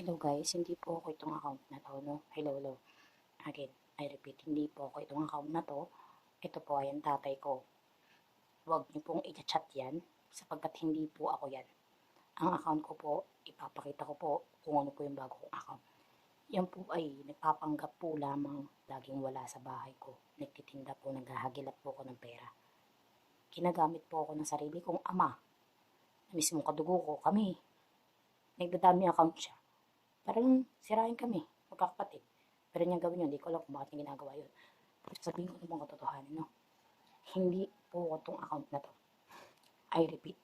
Hello guys, hindi po ako itong account na to, no? Hello, hello. Again, I repeat, hindi po ako itong account na to. Ito po ay ang tatay ko. Huwag niyo pong i-chat yan, sapagkat hindi po ako yan. Ang account ko po, ipapakita ko po kung ano po yung bago kong account. Yan po ay nagpapanggap po lamang laging wala sa bahay ko. Nagtitinda po, naghahagilap po ako ng pera. Ginagamit po ako ng sarili kong ama. Na mismong kadugo ko, kami. Nagdadami account siya. Parang sirain kami, magkakapatid. Pero niyang gawin yun, hindi ko alam kung bakit niya ginagawa yun. Sabihin ko namang katotohanan, no? Hindi po ako tong account na to. I repeat.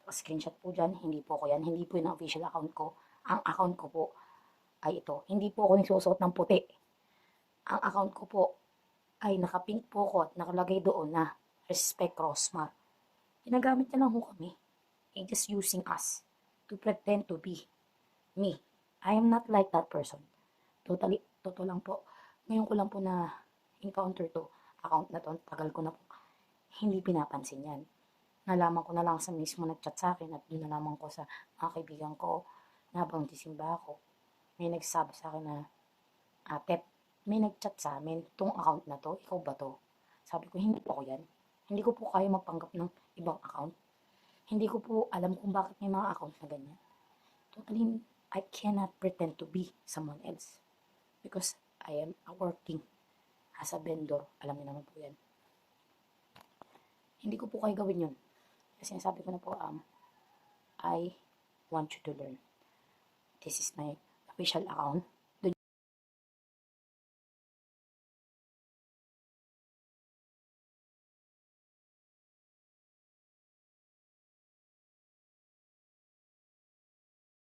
Screenshot po dyan, hindi po ako yan. Hindi po yung official account ko. Ang account ko po ay ito. Hindi po ako nagsusuot ng puti. Ang account ko po ay nakapink po ko at nakalagay doon na Respect Rosmar. Ginagamit niya lang ho kami. He's just using us to pretend to be me. I am not like that person. Totoo lang po. Ngayon ko lang po na encounter to account na to. Tagal ko na po. Hindi pinapansin yan. Nalaman ko na lang sa mismo nagchat sa akin at doon nalaman ko sa mga kaibigan ko na habang tisimba ako. May nagsabi sa akin na, Ate, may nagchat sa amin, itong account na to, ikaw ba to? Sabi ko, hindi po ako yan. Hindi ko po kaya magpanggap ng ibang account. Hindi ko po alam kung bakit may mga account na ganyan. Totally, I cannot pretend to be someone else. Because I am working as a vendor. Alam niyo naman po yan. Hindi ko po kayo gawin yun. Kasi sabi ko na po, I want you to learn. This is my official account.